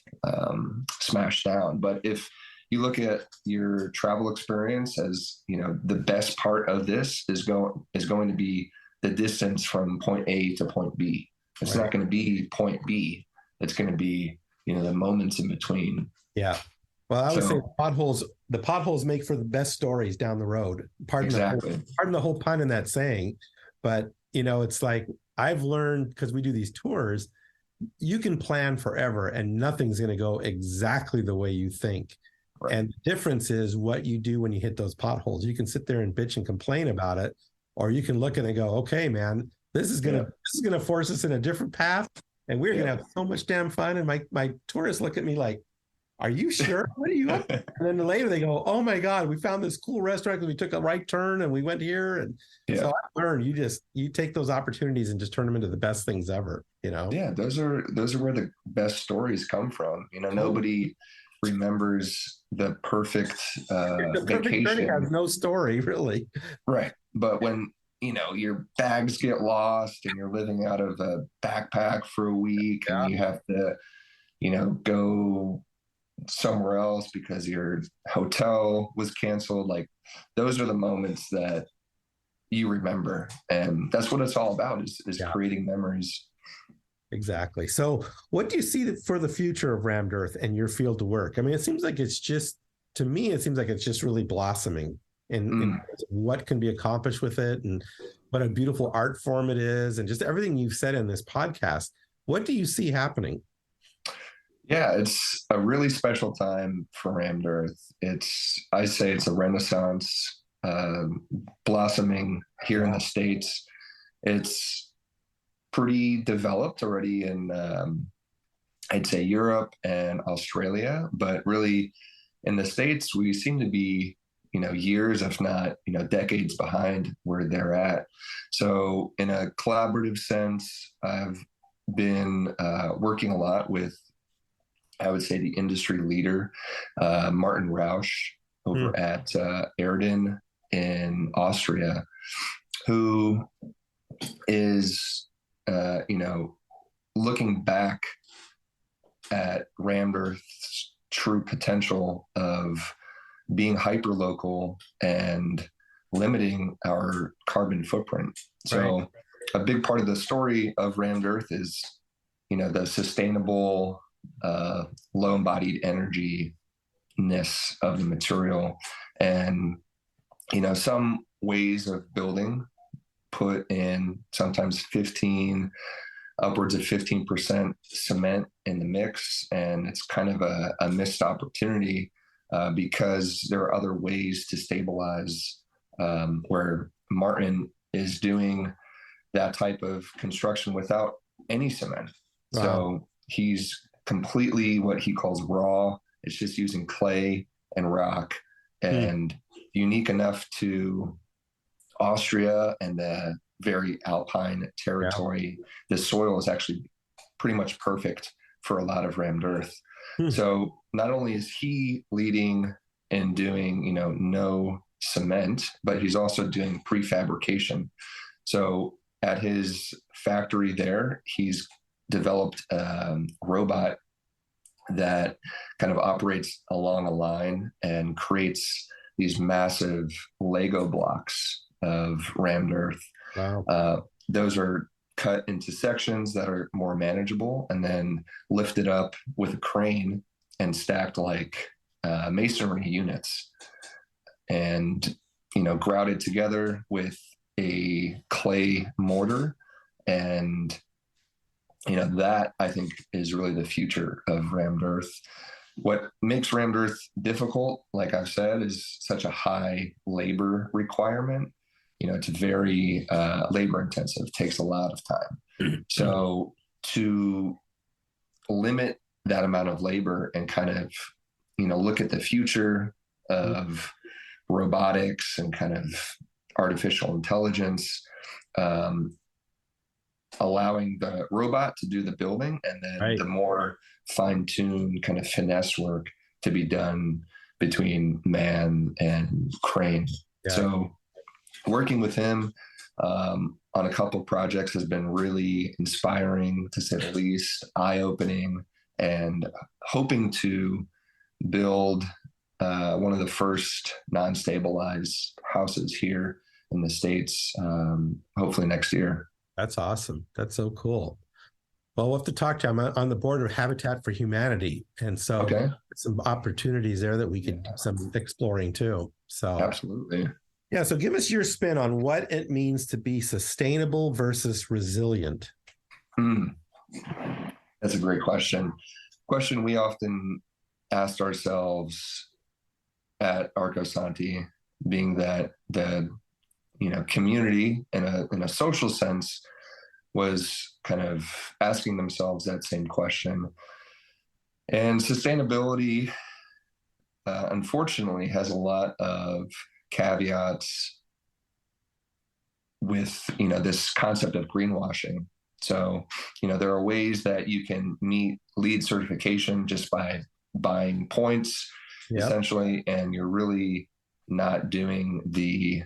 smashed down. But if you look at your travel experience as, the best part of this is going to be the distance from point A to point B. It's not going to be point B. It's going to be, the moments in between. Yeah. Well, I would say the potholes make for the best stories down the road. Pardon the whole pun in that saying. But, it's like I've learned, because we do these tours, you can plan forever and nothing's going to go exactly the way you think. Right. And the difference is what you do when you hit those potholes. You can sit there and bitch and complain about it, or you can look at it and go, okay, man, this is going to force us in a different path. And we're going to have so much damn fun. And my tourists look at me like, are you sure? What are you up? And then later they go, oh my God, we found this cool restaurant because we took a right turn and we went here. And so I learned you take those opportunities and just turn them into the best things ever, Yeah, those are where the best stories come from. Nobody remembers the perfect vacation. Journey has no story, really. Right. But when, your bags get lost and you're living out of a backpack for a week and you have to, go somewhere else because your hotel was canceled, like those are the moments that you remember. And that's what it's all about is creating memories. Exactly. So what do you see for the future of Rammed Earth and your field of work? I mean, it seems like it's just really blossoming in what can be accomplished with it and what a beautiful art form it is and just everything you've said in this podcast. What do you see happening? Yeah, it's a really special time for Rammed Earth. I say it's a renaissance blossoming here in the States. It's pretty developed already in, I'd say, Europe and Australia, but really in the States, we seem to be, years, if not, decades behind where they're at. So in a collaborative sense, I've been working a lot with, I would say, the industry leader, Martin Rausch over at Erden in Austria, who is, looking back at Rammed Earth's true potential of being hyper-local and limiting our carbon footprint. So a big part of the story of Rammed Earth is, the sustainable, low embodied energy-ness of the material. And, some ways of building put in sometimes upwards of 15% cement in the mix. And it's kind of a missed opportunity because there are other ways to stabilize where Martin is doing that type of construction without any cement. Wow. So he's completely what he calls raw. It's just using clay and rock and unique enough to Austria and the very alpine territory. Yeah. The soil is actually pretty much perfect for a lot of Rammed Earth. So not only is he leading and doing, no cement, but he's also doing prefabrication. So at his factory there, he's developed a robot that kind of operates along a line and creates these massive Lego blocks of rammed earth. Wow. Those are cut into sections that are more manageable and then lifted up with a crane and stacked like masonry units and, grouted together with a clay mortar. And, that I think is really the future of rammed earth. What makes rammed earth difficult, like I've said, is such a high labor requirement. It's very labor intensive, takes a lot of time. So to limit that amount of labor and kind of, look at the future of robotics and kind of artificial intelligence, allowing the robot to do the building and then the more fine-tuned kind of finesse work to be done between man and crane. So working with him on a couple of projects has been really inspiring, to say the least, eye-opening, and hoping to build one of the first non-stabilized houses here in the States, hopefully next year. That's awesome. That's so cool. Well, we'll have to talk to you. I'm on the board of Habitat for Humanity. And so some opportunities there that we could do some exploring too. So absolutely. Yeah. So give us your spin on what it means to be sustainable versus resilient. That's a great question. Question we often asked ourselves at Arcosanti, being that the community in a social sense was kind of asking themselves that same question. And sustainability, unfortunately, has a lot of caveats with, this concept of greenwashing. So, there are ways that you can meet LEED certification just by buying points, essentially, and you're really not doing the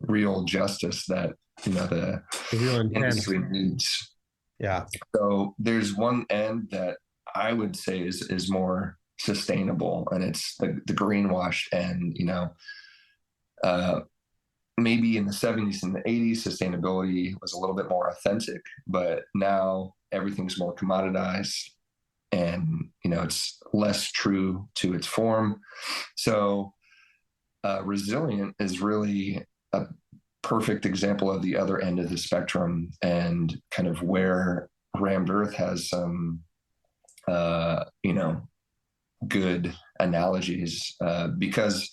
real justice that the real industry needs. Yeah. So there's one end that I would say is more sustainable, and it's the greenwash end. Maybe in the 70s and the 80s, sustainability was a little bit more authentic, but now everything's more commoditized, and it's less true to its form. So resilient is really a perfect example of the other end of the spectrum, and kind of where rammed earth has some good analogies, because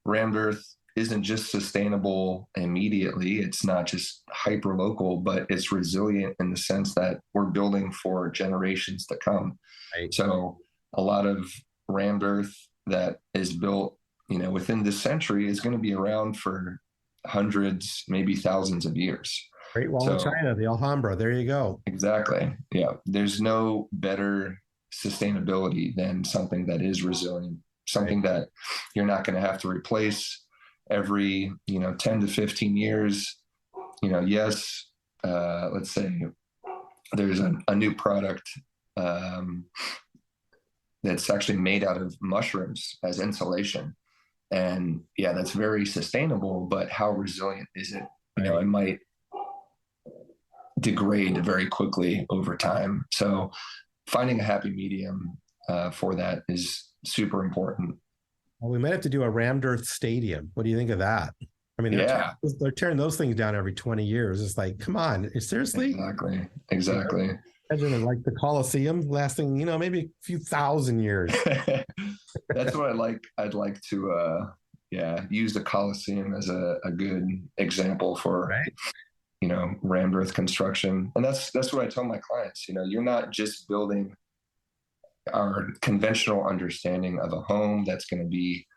rammed earth isn't just sustainable immediately. It's not just hyper local, but it's resilient in the sense that we're building for generations to come. Right. So a lot of rammed earth that is built within this century is going to be around for hundreds, maybe thousands of years. Great Wall of China, the Alhambra. There you go. Exactly. Yeah. There's no better sustainability than something that is resilient, something that you're not going to have to replace every, 10 to 15 years. Yes, let's say there's a new product that's actually made out of mushrooms as insulation. And that's very sustainable, but how resilient is it? It might degrade very quickly over time. So finding a happy medium for that is super important. Well, we might have to do a rammed earth stadium. What do you think of that? I mean, they're tearing those things down every 20 years. It's like, come on, seriously? Exactly. Imagine like the Coliseum lasting, maybe a few thousand years. That's what I'd like to, use the Coliseum as a good example for, rammed earth construction. And that's what I tell my clients. You're not just building our conventional understanding of a home that's going to be,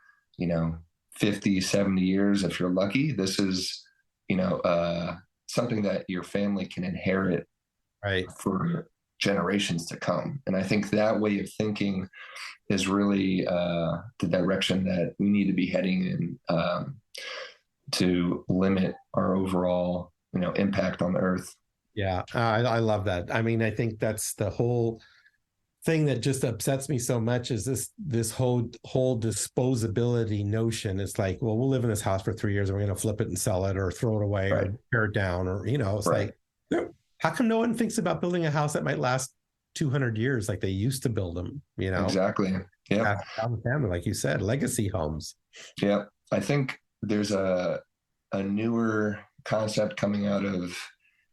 50, 70 years if you're lucky. This is, something that your family can inherit for generations to come. And I think that way of thinking is really the direction that we need to be heading in, to limit our overall, impact on the earth. Yeah, I love that. I mean, I think that's the whole thing that just upsets me so much is this whole disposability notion. It's like, well, we'll live in this house for 3 years and we're going to flip it and sell it or throw it away Right. or tear it down or it's Right. like, how come no one thinks about building a house that might last 200 years like they used to build them? Exactly. Yep. Down the family, like you said, legacy homes. Yep. I think there's a newer concept coming out of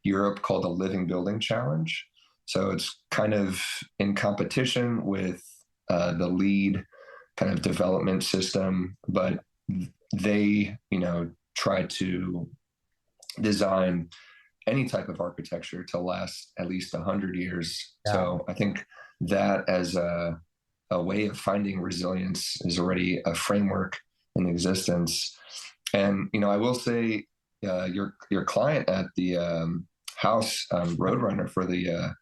Europe called the Living Building Challenge. So it's kind of in competition with the LEED kind of development system, but they, try to design any type of architecture to last at least 100 years. Yeah. So I think that as a way of finding resilience is already a framework in existence. And I will say, your client at the house, Roadrunner, for the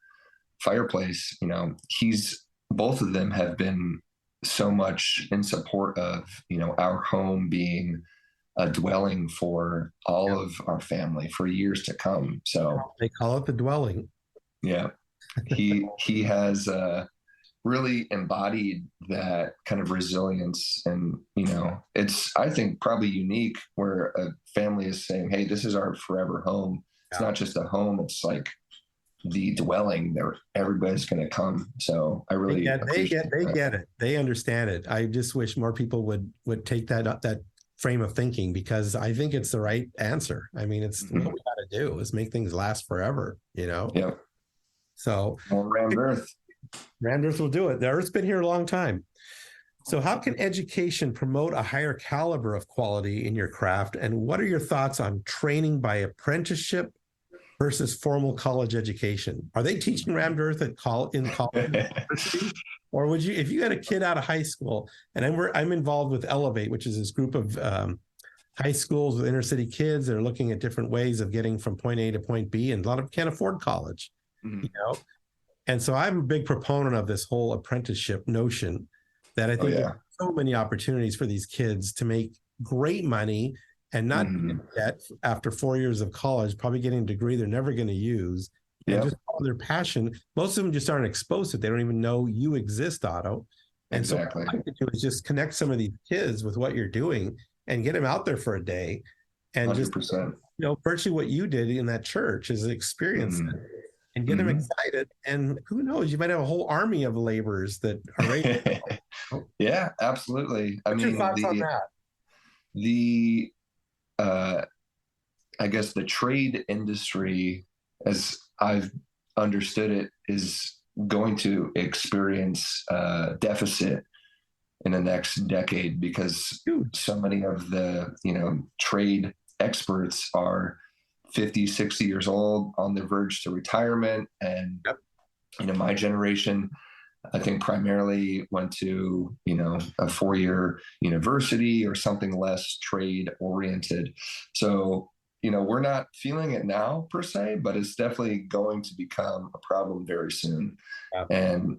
fireplace, he's both of them have been so much in support of our home being a dwelling for all of our family for years to come. So they call it the dwelling. Yeah, he has really embodied that kind of resilience, and it's, I think, probably unique where a family is saying, hey, this is our forever home. It's not just a home, it's like the dwelling that everybody's going to come. So I really they get it, they understand it. I just wish more people would take that frame of thinking, because I think it's the right answer. I mean, it's what we got to do is make things last forever. Yeah. So more rammed earth. Rammed Earth will do it. The Earth's been here a long time. So how can education promote a higher caliber of quality in your craft? And what are your thoughts on training by apprenticeship versus formal college education? Are they teaching Rammed Earth in college university? Or would you, if you had a kid out of high school, and I'm involved with Elevate, which is this group of high schools with inner city kids that are looking at different ways of getting from point A to point B, and a lot of them can't afford college, And so I'm a big proponent of this whole apprenticeship notion, that I think there's so many opportunities for these kids to make great money and not get debt after 4 years of college, probably getting a degree they're never going to use, and just follow their passion. Most of them just aren't exposed to it. They don't even know you exist, Otto. And so what I like to do is just connect some of these kids with what you're doing and get them out there for a day, and 100%. just, virtually what you did in that church is experience it and get them excited. And who knows, you might have a whole army of laborers that are ready to go. Yeah, absolutely. What's your thoughts on that? I guess the trade industry, as I've understood it, is going to experience a deficit in the next decade, because so many of the trade experts are 50, 60 years old, on the verge to retirement. And my generation, I think, primarily went to a 4-year university or something less trade oriented. So we're not feeling it now per se, but it's definitely going to become a problem very soon. And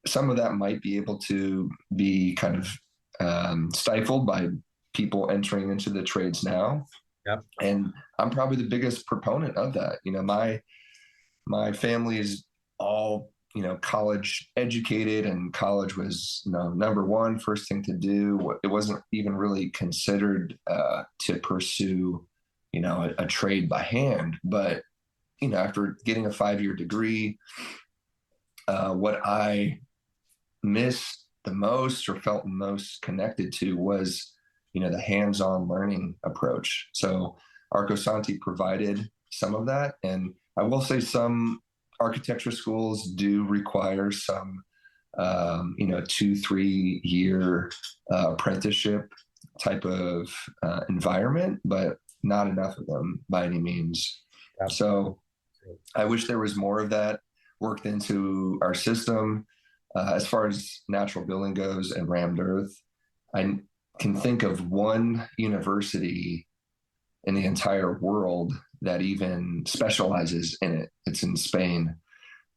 some of that might be able to be kind of stifled by people entering into the trades now. And I'm probably the biggest proponent of that. My family is all college educated, and college was number one, first thing to do. It wasn't even really considered to pursue a trade by hand. But after getting a 5-year degree, what I missed the most, or felt most connected to, was the hands-on learning approach. So Arcosanti provided some of that, and I will say some architecture schools do require some 2-3 year apprenticeship type of environment, but not enough of them by any means. So I wish there was more of that worked into our system. As far as natural building goes and Rammed Earth, I can think of one university in the entire world that even specializes in it. It's in Spain.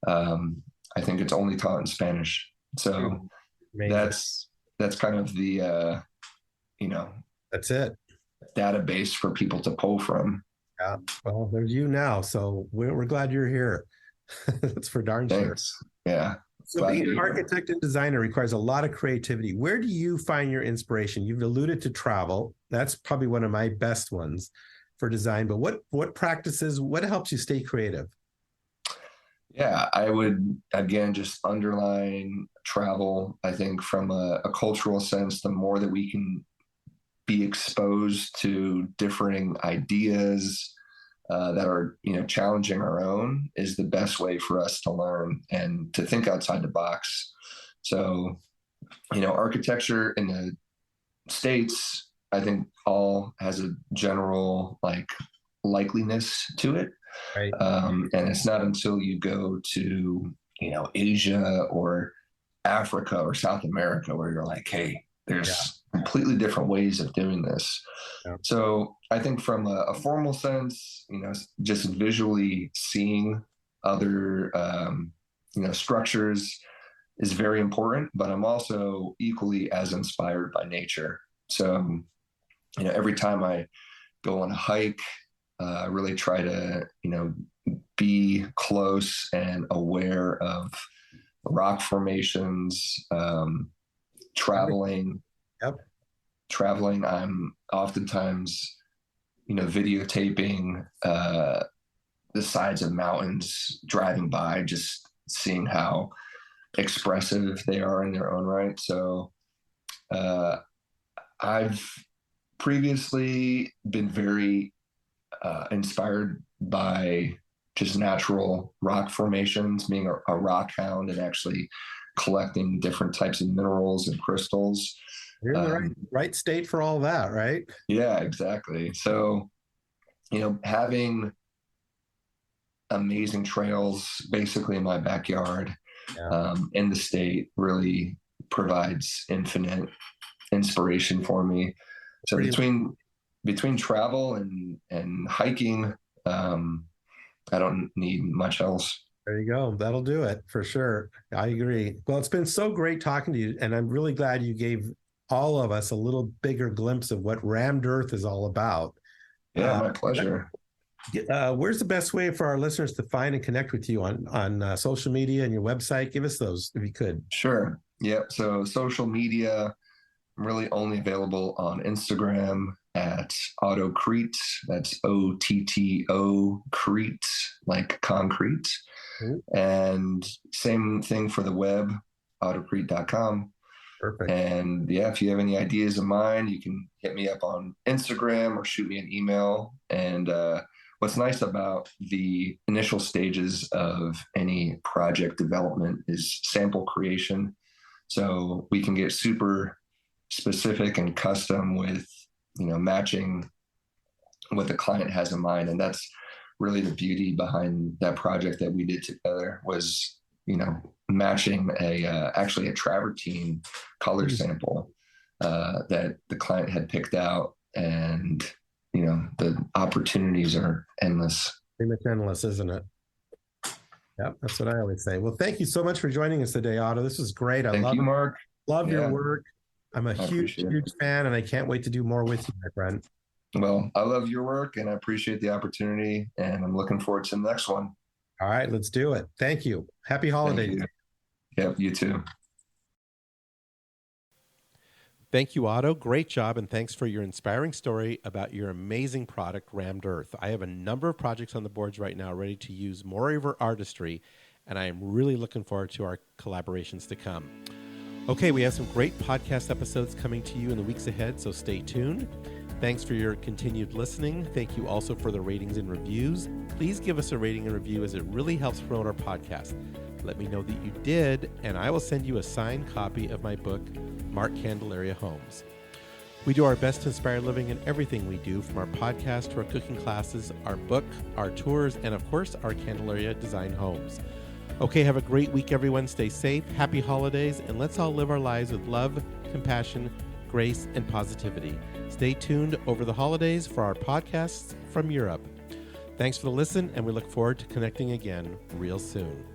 I think it's only taught in Spanish. So that's kind of the that's it, database for people to pull from. Yeah. Well, there's you now. So we're glad you're here. That's for darn sure. Thanks. Yeah. So Glad to being be an here. architect and designer requires a lot of creativity. Where do you find your inspiration? You've alluded to travel. That's probably one of my best ones for design. But what practices, what helps you stay creative? Yeah, I would again just underline travel. I think from a cultural sense, the more that we can be exposed to differing ideas that are challenging our own is the best way for us to learn and to think outside the box. So architecture in the States, I think all has a general likeliness to it. Right. And it's not until you go to, Asia or Africa or South America where you're like, hey, Yeah. there's completely different ways of doing this. Yeah. So I think from a formal sense, just visually seeing other, structures is very important, but I'm also equally as inspired by nature. So, every time I go on a hike, really try to, be close and aware of rock formations, traveling. Yep. Traveling, I'm oftentimes, videotaping the sides of mountains, driving by, just seeing how expressive they are in their own right. So I've previously been very inspired by just natural rock formations, being a rock hound and actually collecting different types of minerals and crystals. You're in the right state for all that, right? Yeah, exactly. So, having amazing trails basically in my backyard in the state really provides infinite inspiration for me. So between travel and hiking, I don't need much else. There you go. That'll do it for sure. I agree. Well, it's been so great talking to you, and I'm really glad you gave all of us a little bigger glimpse of what Rammed Earth is all about. Yeah, my pleasure. Where's the best way for our listeners to find and connect with you on social media and your website? Give us those if you could. Sure. Yep. So social media, I'm really only available on Instagram at Autocrete. That's OTTO Crete, like concrete. Mm-hmm. And same thing for the web, autocrete.com. Perfect. And yeah, if you have any ideas of mine, you can hit me up on Instagram or shoot me an email. And what's nice about the initial stages of any project development is sample creation. So we can get super specific and custom with, matching what the client has in mind. And that's really the beauty behind that project that we did together was, matching actually a travertine color sample that the client had picked out. And, the opportunities are endless. Pretty much endless, isn't it? Yeah, that's what I always say. Well, thank you so much for joining us today, Otto. This was great. Thank you, Mark. Love your work. I'm a huge fan, and I can't wait to do more with you, my friend. Well, I love your work, and I appreciate the opportunity, and I'm looking forward to the next one. All right, let's do it. Thank you. Happy holidays. Yep, you too. Thank you, Otto. Great job, and thanks for your inspiring story about your amazing product, Rammed Earth. I have a number of projects on the boards right now ready to use more of your artistry, and I am really looking forward to our collaborations to come. Okay, we have some great podcast episodes coming to you in the weeks ahead, so stay tuned. Thanks for your continued listening. Thank you also for the ratings and reviews. Please give us a rating and review as it really helps promote our podcast. Let me know that you did, and I will send you a signed copy of my book, Mark Candelaria Homes. We do our best to inspire living in everything we do, from our podcast to our cooking classes, our book, our tours, and of course, our Candelaria Design Homes. Okay, have a great week, everyone. Stay safe, happy holidays, and let's all live our lives with love, compassion, grace, and positivity. Stay tuned over the holidays for our podcasts from Europe. Thanks for the listen, and we look forward to connecting again real soon.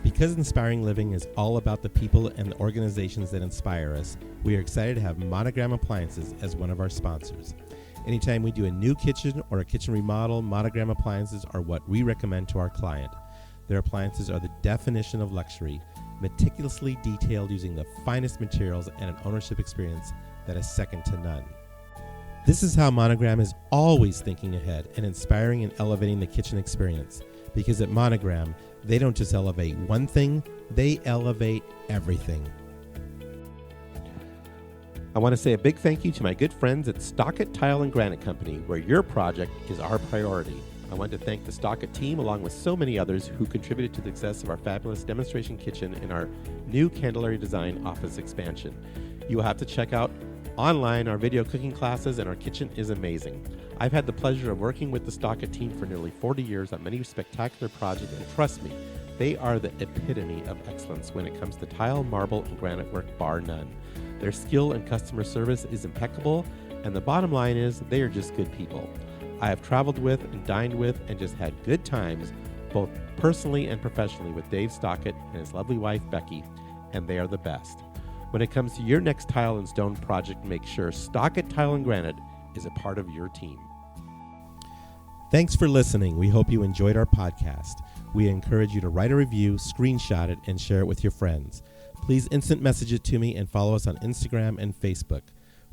Because Inspiring Living is all about the people and the organizations that inspire us, we are excited to have Monogram Appliances as one of our sponsors. Anytime we do a new kitchen or a kitchen remodel, Monogram appliances are what we recommend to our client. Their appliances are the definition of luxury, meticulously detailed using the finest materials and an ownership experience that is second to none. This is how Monogram is always thinking ahead and inspiring and elevating the kitchen experience. Because at Monogram, they don't just elevate one thing, they elevate everything. I want to say a big thank you to my good friends at Stockett Tile and Granite Company, where your project is our priority. I want to thank the Stockett team along with so many others who contributed to the success of our fabulous demonstration kitchen and our new Candelaria design office expansion. You will have to check out online our video cooking classes, and our kitchen is amazing. I've had the pleasure of working with the Stockett team for nearly 40 years on many spectacular projects, and trust me, they are the epitome of excellence when it comes to tile, marble, and granite work, bar none. Their skill and customer service is impeccable, and the bottom line is they are just good people. I have traveled with and dined with and just had good times, both personally and professionally, with Dave Stockett and his lovely wife, Becky, and they are the best. When it comes to your next tile and stone project, make sure Stockett Tile and Granite is a part of your team. Thanks for listening. We hope you enjoyed our podcast. We encourage you to write a review, screenshot it, and share it with your friends. Please instant message it to me and follow us on Instagram and Facebook.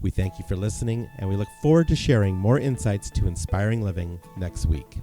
We thank you for listening, and we look forward to sharing more insights to inspiring living next week.